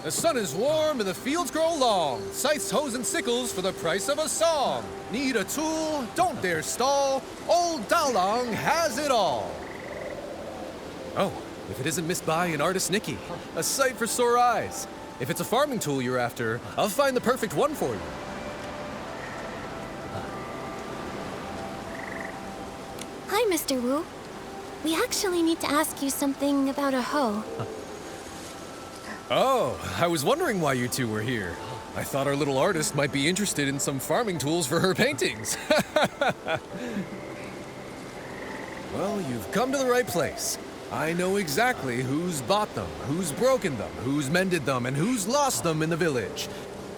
The sun is warm and the fields grow long. Scythes, hoes, and sickles for the price of a song. Need a tool? Don't dare stall. Old Dalang has it all. Oh, if it isn't Miss Bai and artist Nikki. A sight for sore eyes. If it's a farming tool you're after, I'll find the perfect one for you. Hi, Mr. Wu. We actually need to ask you something about a hoe. Oh, I was wondering why you two were here. I thought our little artist might be interested in some farming tools for her paintings. Well, you've come to the right place. I know exactly who's bought them, who's broken them, who's mended them, and who's lost them in the village.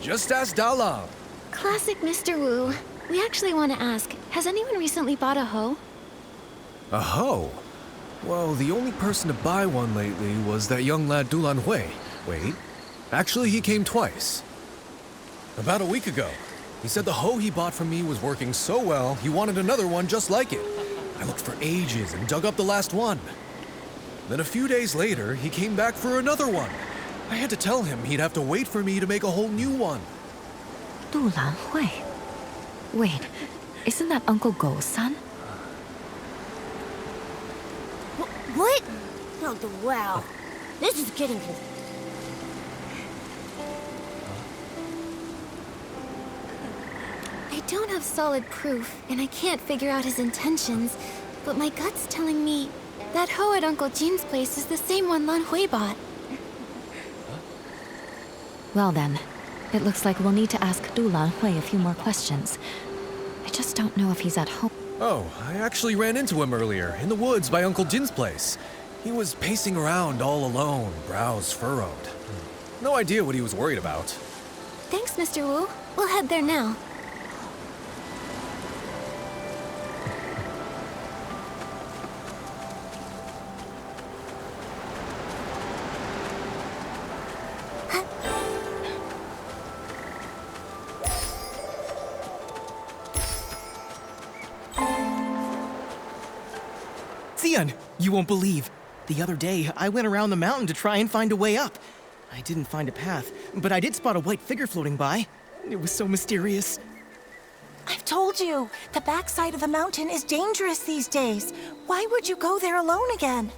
Just ask Dalang. Classic Mr. Wu. We actually want to ask, has anyone recently bought a hoe? A hoe? Well, the only person to buy one lately was that young lad Dulan Hui. Wait, actually he came twice. About a week ago. He said the hoe he bought from me was working so well, he wanted another one just like it. I looked for ages and dug up the last one. Then a few days later, he came back for another one. I had to tell him he'd have to wait for me to make a whole new one. Dulan Hui. Wait, isn't that Uncle Go's son? What? Oh, wow. This is getting... I don't have solid proof, and I can't figure out his intentions, but my gut's telling me that hoe at Uncle Jin's place is the same one Lan Hui bought. Well then, it looks like we'll need to ask Dulan Hui a few more questions. I just don't know if he's at home. Oh, I actually ran into him earlier, in the woods by Uncle Jin's place. He was pacing around all alone, brows furrowed. No idea what he was worried about. Thanks, Mr. Wu. We'll head there now. Xian, you won't believe. The other day, I went around the mountain to try and find a way up. I didn't find a path, but I did spot a white figure floating by. It was so mysterious. I've told you, the backside of the mountain is dangerous these days. Why would you go there alone again?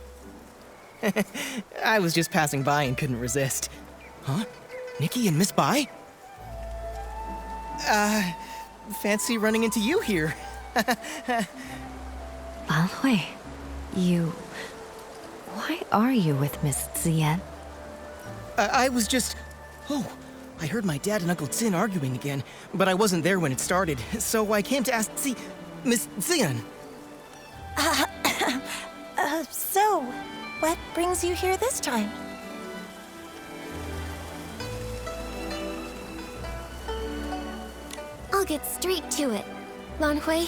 I was just passing by and couldn't resist. Huh? Nikki and Miss Bai? Fancy running into you here. Lan Hui, why are you with Miss Xian? I was just... Oh, I heard my dad and Uncle Jin arguing again, but I wasn't there when it started, so I came to ask Miss Xian. So, what brings you here this time? I'll get straight to it. Lan Hui,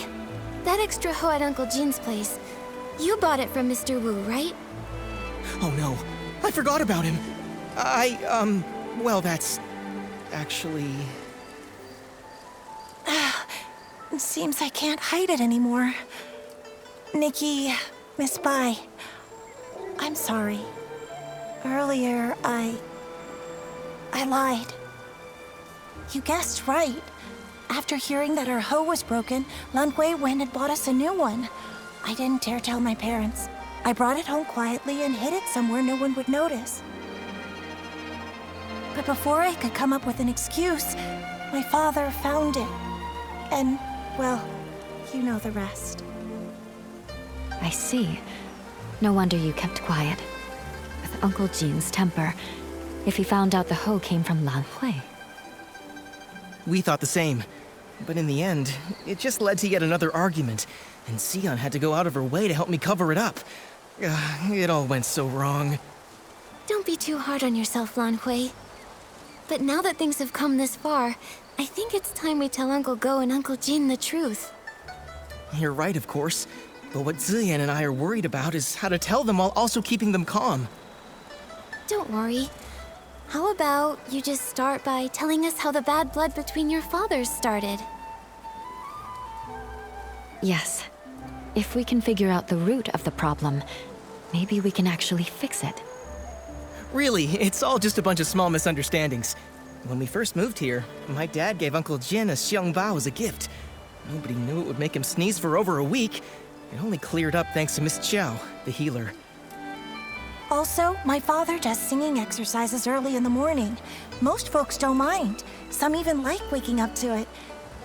that extra hoe at Uncle Jin's place, you bought it from Mr. Wu, right? Oh no, I forgot about him. Well, that's... actually... It seems I can't hide it anymore. Nikki, Miss Bai, I'm sorry. Earlier, I lied. You guessed right. After hearing that our hoe was broken, Lan Hui went and bought us a new one. I didn't dare tell my parents. I brought it home quietly and hid it somewhere no one would notice. But before I could come up with an excuse, my father found it. And, well, you know the rest. I see. No wonder you kept quiet. With Uncle Jin's temper, if he found out the hoe came from Lan Hui. We thought the same. But in the end, it just led to yet another argument, and Xian had to go out of her way to help me cover it up. It all went so wrong. Don't be too hard on yourself, Lan Hui. But now that things have come this far, I think it's time we tell Uncle Go and Uncle Jin the truth. You're right, of course. But what Ziyan and I are worried about is how to tell them while also keeping them calm. Don't worry. How about you just start by telling us how the bad blood between your fathers started? Yes. If we can figure out the root of the problem, maybe we can actually fix it. Really, it's all just a bunch of small misunderstandings. When we first moved here, my dad gave Uncle Jin a xiangbao as a gift. Nobody knew it would make him sneeze for over a week. It only cleared up thanks to Miss Chow, the healer. Also, my father does singing exercises early in the morning. Most folks don't mind. Some even like waking up to it.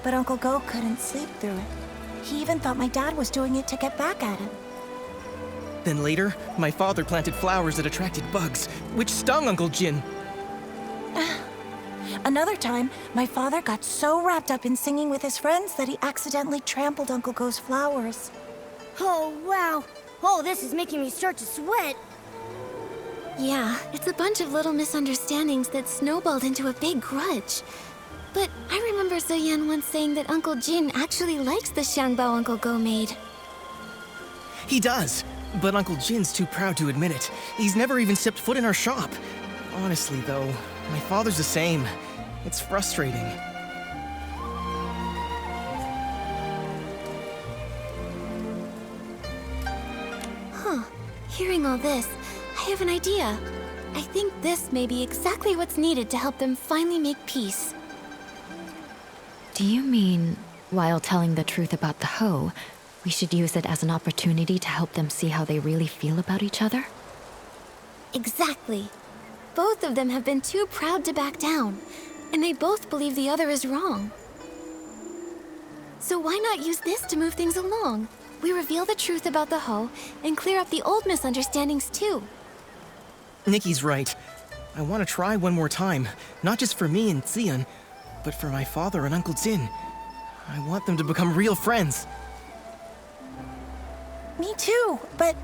But Uncle Go couldn't sleep through it. He even thought my dad was doing it to get back at him. Then later, my father planted flowers that attracted bugs, which stung Uncle Jin. Another time, my father got so wrapped up in singing with his friends that he accidentally trampled Uncle Go's flowers. Oh, wow. Oh, this is making me start to sweat. Yeah, it's a bunch of little misunderstandings that snowballed into a big grudge. But I remember Ziyan once saying that Uncle Jin actually likes the xiangbao Uncle Go made. He does, but Uncle Jin's too proud to admit it. He's never even stepped foot in our shop. Honestly, though, my father's the same. It's frustrating. Hearing all this, I have an idea. I think this may be exactly what's needed to help them finally make peace. Do you mean, while telling the truth about the hoe, we should use it as an opportunity to help them see how they really feel about each other? Exactly. Both of them have been too proud to back down, and they both believe the other is wrong. So why not use this to move things along? We reveal the truth about the hoe and clear up the old misunderstandings too. Nikki's right. I want to try one more time, not just for me and Ziyan, but for my father and Uncle Jin. I want them to become real friends. Me too, but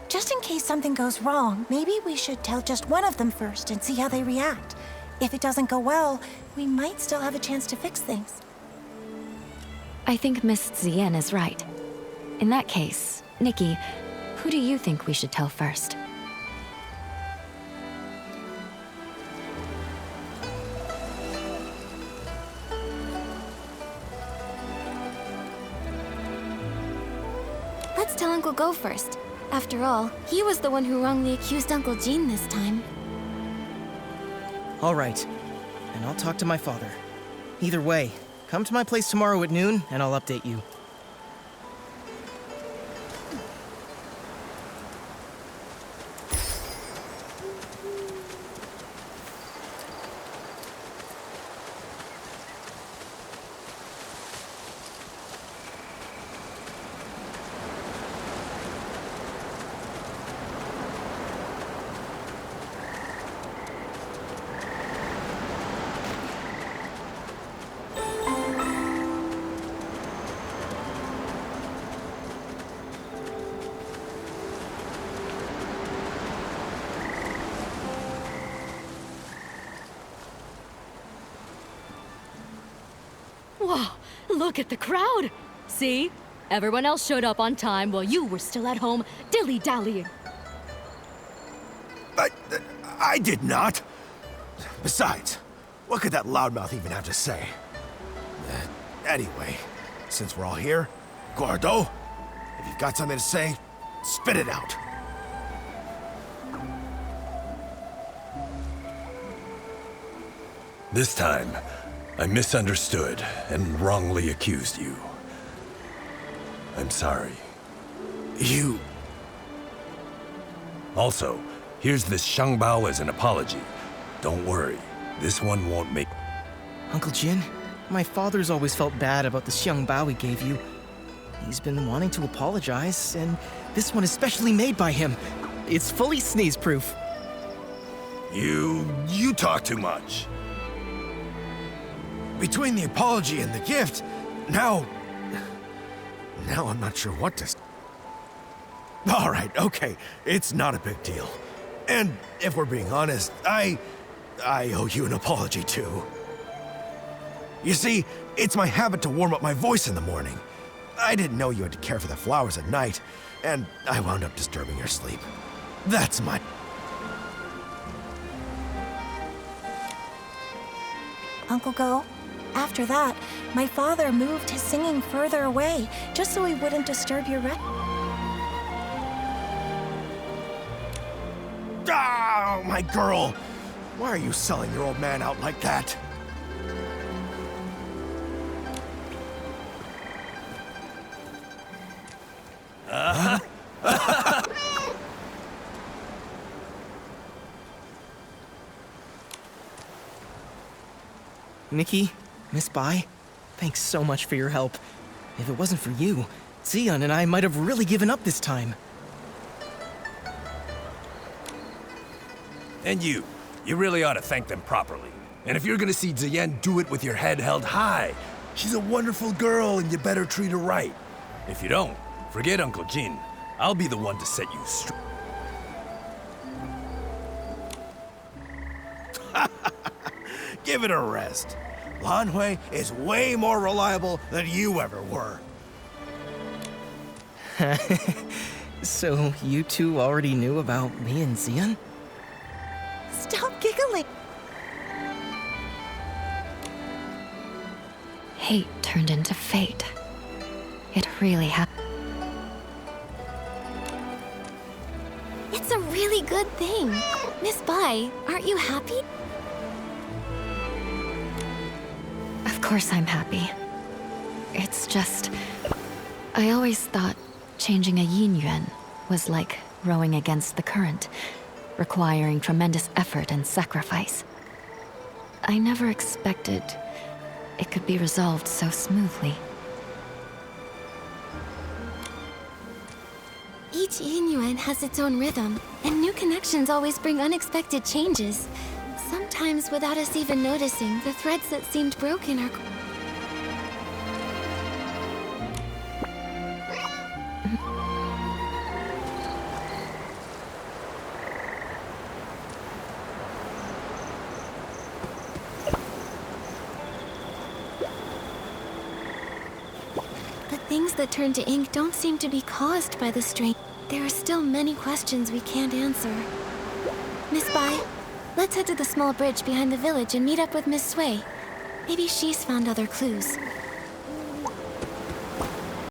just in case something goes wrong, maybe we should tell just one of them first and see how they react. If it doesn't go well, we might still have a chance to fix things. I think Miss Ziyan is right. In that case, Nikki, who do you think we should tell first? Let's tell Uncle Go first. After all, he was the one who wrongly accused Uncle Jin this time. All right, and I'll talk to my father. Either way, come to my place tomorrow at noon, and I'll update you. Whoa, look at the crowd! See? Everyone else showed up on time while you were still at home dilly-dallying. I did not. Besides, what could that loudmouth even have to say? Anyway, since we're all here, Gordo, if you've got something to say, spit it out. This time, I misunderstood and wrongly accused you. I'm sorry. You... Also, here's this xiangbao as an apology. Don't worry, this one won't make... Uncle Jin, my father's always felt bad about the xiangbao he gave you. He's been wanting to apologize, and this one is specially made by him. It's fully sneeze-proof. You talk too much. Between the apology and the gift, now I'm not sure what to... All right, okay, it's not a big deal. And if we're being honest, I owe you an apology too. You see, it's my habit to warm up my voice in the morning. I didn't know you had to care for the flowers at night, and I wound up disturbing your sleep. That's my... Uncle Go, after that, my father moved his singing further away, just so he wouldn't disturb your rest. Ah, Oh, my girl. Why are you selling your old man out like that? Nikki, Miss Bai, thanks so much for your help. If it wasn't for you, Xion and I might have really given up this time. And you really ought to thank them properly. And if you're gonna see Ziyan, do it with your head held high. She's a wonderful girl and you better treat her right. If you don't, forget Uncle Jin. I'll be the one to set you straight. Give it a rest. Lan Hui is way more reliable than you ever were. So, you two already knew about me and Xion? Stop giggling. Hate turned into fate. It really happened. It's a really good thing. Miss Bai, aren't you happy? Of course I'm happy. It's just... I always thought changing a yin yuan was like rowing against the current, requiring tremendous effort and sacrifice. I never expected it could be resolved so smoothly. Each yin yuan has its own rhythm, and new connections always bring unexpected changes. Sometimes, without us even noticing, the threads that seemed broken are... The things that turn to ink don't seem to be caused by the strain. There are still many questions we can't answer. Miss Bai, let's head to the small bridge behind the village and meet up with Miss Sui. Maybe she's found other clues.